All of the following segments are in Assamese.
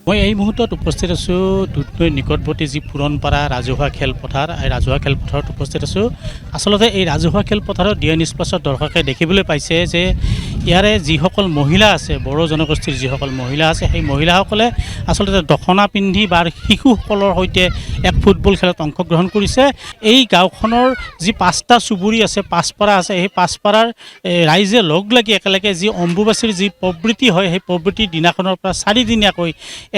মই এই মুহূৰ্তত উপস্থিত আছোঁ দুধনৈ নিকটৱৰ্তী যি পুৰণপাৰা ৰাজহুৱা খেলপথাৰ, এই ৰাজহুৱা খেলপথাৰত উপস্থিত আছোঁ। আচলতে এই ৰাজহুৱা খেলপথাৰত ডিএ নিউজ প্লাছত দৰ্শকে দেখিবলৈ পাইছে যে ইয়াৰে যিসকল মহিলা আছে, বড়ো জনগোষ্ঠীৰ যিসকল মহিলা আছে, সেই মহিলাসকলে আচলতে দখনা পিন্ধি বা শিশুসকলৰ সৈতে এক ফুটবল খেলত অংশগ্ৰহণ কৰিছে। এই গাঁওখনৰ যি 5টা চুবুৰী আছে, 5 পাৰা আছে, সেই 5 পাৰাৰ ৰাইজে লগ লাগি একেলগে যি অম্বুবাচীৰ যি প্ৰবৃত্তি হয়, সেই প্ৰবৃত্তিৰ দিনাখনৰ পৰা 4 দিনীয়াকৈ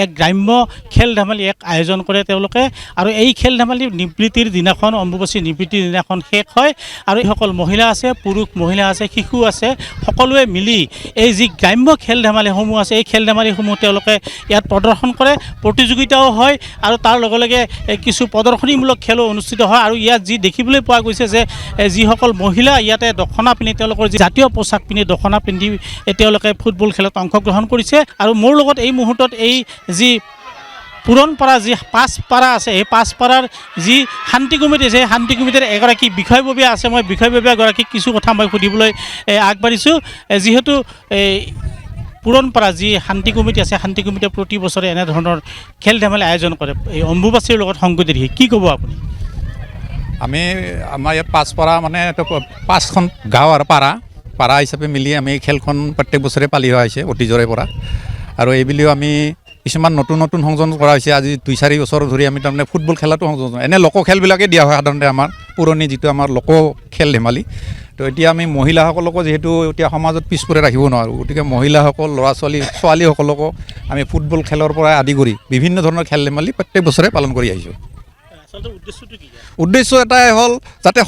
এক গ্ৰাম্য খেল ধেমালি এক আয়োজন কৰে তেওঁলোকে। আৰু এই খেল ধেমালিৰ নিবৃত্তিৰ দিনাখন, অম্বুবাচী নিবৃত্তিৰ দিনাখন শেষ হয়। আৰু এইসকল মহিলা আছে, পুৰুষ মহিলা আছে, শিশু আছে, সকলোৱে মিলি এই যি গ্ৰাম্য খেল ধেমালিসমূহ আছে, এই খেল ধেমালিসমূহ তেওঁলোকে ইয়াত প্ৰদৰ্শন কৰে, প্ৰতিযোগিতাও হয় আৰু তাৰ লগে লগে কিছু প্ৰদৰ্শনীমূলক খেলো অনুষ্ঠিত হয়। আৰু ইয়াত যি দেখিবলৈ পোৱা গৈছে যে যিসকল মহিলা ইয়াতে দখনা পিন্ধি, তেওঁলোকৰ যি জাতীয় পোচাক পিন্ধি দখনা পিন্ধি তেওঁলোকে ফুটবল খেলত অংশগ্ৰহণ কৰিছে। আৰু মোৰ লগত এই মুহূৰ্তত এই যি পুৰণপাৰা যি 5 পাৰা আছে, এই 5 পাৰাৰ যি শান্তি কমিটি আছে, সেই শান্তি কমিটিৰ এগৰাকী বিষয়ববীয়া আছে। মই বিষয়ববীয়াগৰাকীক কিছু কথা মই সুধিবলৈ আগবাঢ়িছোঁ। যিহেতু পুৰণপাৰা যি শান্তি কমিটি আছে, শান্তি কমিটিয়ে প্ৰতি বছৰে এনেধৰণৰ খেল ধেমালি আয়োজন কৰে এই অম্বুবাচীৰ লগত সংগতি ৰাখি, কি ক'ব আপুনি? আমাৰ ইয়াত 5 পাৰা মানে 5খন গাঁও আৰু পাৰা হিচাপে মিলি আমি খেলখন প্ৰত্যেক বছৰে পালি হোৱা হৈছে অতীজৰে পৰা। আৰু এইবুলিও আমি কিছুমান নতুন সংযোজন কৰা হৈছে। আজি 2-4 বছৰ ধৰি আমি তাৰমানে ফুটবল খেলাটো সংযোজন, এনে লোকখেলবিলাকে দিয়া হয় সাধাৰণতে আমাৰ পুৰণি যিটো আমাৰ লোক খেল ধেমালি। তো এতিয়া আমি মহিলাসকলকো যিহেতু এতিয়া সমাজত পিছপৰি ৰাখিব নোৱাৰোঁ, গতিকে মহিলাসকল, ছোৱালীসকলকো আমি ফুটবল খেলৰ পৰা আদি কৰি বিভিন্ন ধৰণৰ খেল ধেমালি প্ৰত্যেক বছৰে পালন কৰি আহিছোঁ। উদ্দেশ্য এটাই হ'ল যাতে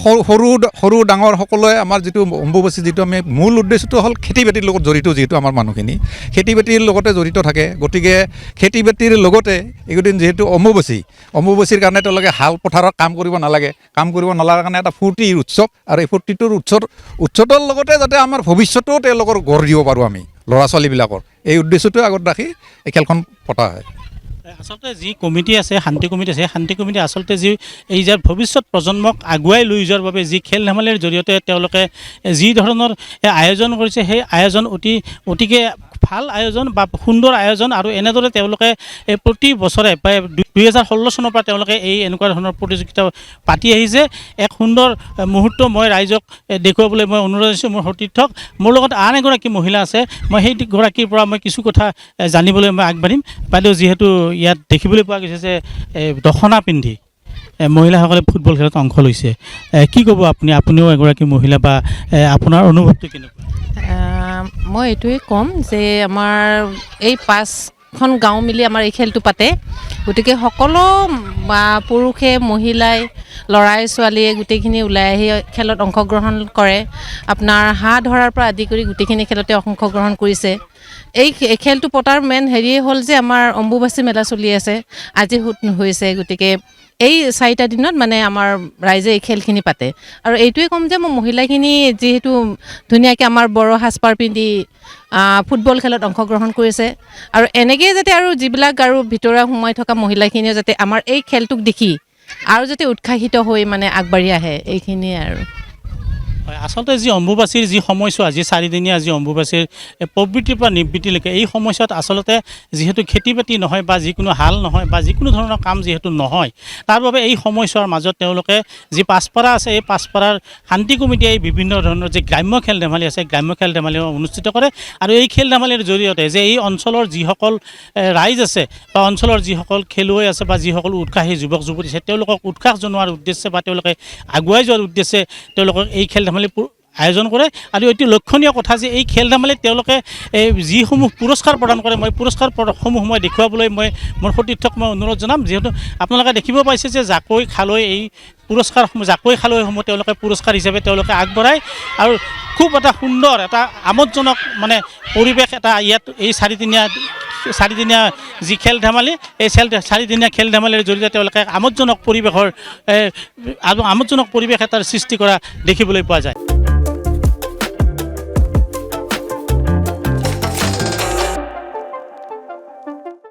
সৰু ডাঙৰ সকলোৱে আমাৰ যিটো অম্বুবাচী, যিটো আমি মূল উদ্দেশ্যটো হ'ল খেতি বাতিৰ লগত জড়িত, যিহেতু আমাৰ মানুহখিনি খেতি বাতিৰ লগতে জড়িত থাকে। গতিকে খেতি বাতিৰ লগতে এইকেইদিন যিহেতু অম্বুবাচীৰ কাৰণে তেওঁলোকে হাল পথাৰত কাম কৰিব নালাগে কাৰণে এটা ফূৰ্তিৰ উৎসৱ। আৰু এই ফূৰ্তিটোৰ উৎসৱৰ লগতে যাতে আমাৰ ভৱিষ্যতেও তেওঁলোকৰ গঢ় দিব পাৰোঁ আমি ল'ৰা ছোৱালীবিলাকৰ, এই উদ্দেশ্যটো আগত ৰাখি এই খেলখন পতা হয়। আচলতে যি কমিটি আছে, শান্তি কমিটি আছে, শান্তি কমিটি আচলতে যি এই যে ভৱিষ্যত প্ৰজন্মক আগুৱাই লৈ যোৱাৰ বাবে যি খেল ধেমালিৰ জৰিয়তে তেওঁলোকে যি ধৰণৰ আয়োজন কৰিছে, সেই আয়োজন অতিকে ভাল আয়োজন বা সুন্দৰ আয়োজন। আৰু এনেদৰে তেওঁলোকে প্ৰতি বছৰে প্ৰায় 2016 চনৰ পৰা তেওঁলোকে এনেকুৱা ধৰণৰ প্ৰতিযোগিতা পাতি আহিছে। এক সুন্দৰ মুহূৰ্ত মই ৰাইজক দেখুৱাবলৈ মই অনুৰোধ কৰিছোঁ মোৰ সতীৰ্থক। মোৰ লগত আন এগৰাকী মহিলা আছে, মই সেইগৰাকীৰ পৰা মই কিছু কথা জানিবলৈ মই আগবাঢ়িম। বাইদেউ, যিহেতু ইয়াত দেখিবলৈ পোৱা গৈছে যে দখনা পিন্ধি মহিলাসকলে ফুটবল খেলত অংশ লৈছে, কি ক'ব আপুনি? আপুনিও এগৰাকী মহিলা, বা আপোনাৰ অনুভৱটো কেনেকুৱা? মই এইটোৱে ক'ম যে আমাৰ এই 5খন গাঁও মিলি আমাৰ এই খেলটো পাতে। গতিকে সকলো পুৰুষে, মহিলাই, ল'ৰাই ছোৱালীয়ে গোটেইখিনি ওলাই আহি খেলত অংশগ্ৰহণ কৰে। আপোনাৰ হাঁহ ধৰাৰ পৰা আদি কৰি গোটেইখিনি খেলতে অংশগ্ৰহণ কৰিছে। এই খেলটো পতাৰ মেইন হেৰিয়ে হ'ল যে আমাৰ অম্বুবাচী মেলা চলি আছে, আজি হৈছে। গতিকে এই 4টা দিনত মানে আমাৰ ৰাইজে এই খেলখিনি পাতে। আৰু এইটোৱে ক'ম যে মই মহিলাখিনি যিহেতু ধুনীয়াকৈ আমাৰ বড়ো সাজপাৰ পিন্ধি ফুটবল খেলত অংশগ্ৰহণ কৰিছে, আৰু এনেকৈয়ে যাতে আৰু যিবিলাক আৰু ভিতৰুৱা সোমাই থকা মহিলাখিনিও যাতে আমাৰ এই খেলটোক দেখি আৰু যাতে উৎসাহিত হৈ মানে আগবাঢ়ি আহে, এইখিনিয়ে আৰু। হয়, আচলতে যি অম্বুবাচীৰ যি সময়ছোৱা, যি 4 দিনীয়া যি অম্বুবাচীৰ প্ৰবৃত্তিৰ পৰা নিবৃত্তিলৈকে, এই সময়ছোৱাত আচলতে যিহেতু খেতি বাতি নহয় বা যিকোনো হাল নহয় বা যিকোনো ধৰণৰ কাম যিহেতু নহয়, তাৰ বাবে এই সময়ছোৱাৰ মাজত তেওঁলোকে যি 5 পাৰা আছে, এই 5 পাৰাৰ শান্তি কমিটিয়ে বিভিন্ন ধৰণৰ যি গ্ৰাম্য খেল ধেমালি আছে, গ্ৰাম্য খেল ধেমালি অনুষ্ঠিত কৰে। আৰু এই খেল ধেমালিৰ জৰিয়তে যে এই অঞ্চলৰ যিসকল ৰাইজ আছে বা অঞ্চলৰ যিসকল খেলুৱৈ আছে বা যিসকল উৎসাহী যুৱক যুৱতী আছে, তেওঁলোকক উৎসাহ জনোৱাৰ উদ্দেশ্যে বা তেওঁলোকে আগুৱাই যোৱাৰ উদ্দেশ্যে তেওঁলোকক এই খেল ধেমালি আয়োজন কৰে। আৰু এটি লক্ষণীয় কথা যে এই খেল ধেমালিত তেওঁলোকে যিসমূহ পুৰস্কাৰ প্ৰদান কৰে, মই পুৰস্কাৰসমূহ মই দেখুৱাবলৈ মই মোৰ সতীৰ্থক মই অনুৰোধ জনাম। যিহেতু আপোনালোকে দেখিব পাইছে যে জাকৈ খালৈ, এই পুৰস্কাৰসমূহ জাকৈ খালৈসমূহ তেওঁলোকে পুৰস্কাৰ হিচাপে তেওঁলোকে আগবঢ়ায়। আৰু খুব এটা সুন্দৰ, এটা আমোদজনক মানে পৰিৱেশ এটা ইয়াত এই 4 দিনীয়া যি খেল ধেমালি, এই 4 দিনীয়া খেল ধেমালিৰ জৰিয়তে তেওঁলোকে আমোদজনক পৰিৱেশ এটাৰ সৃষ্টি কৰা দেখিবলৈ পোৱা যায়।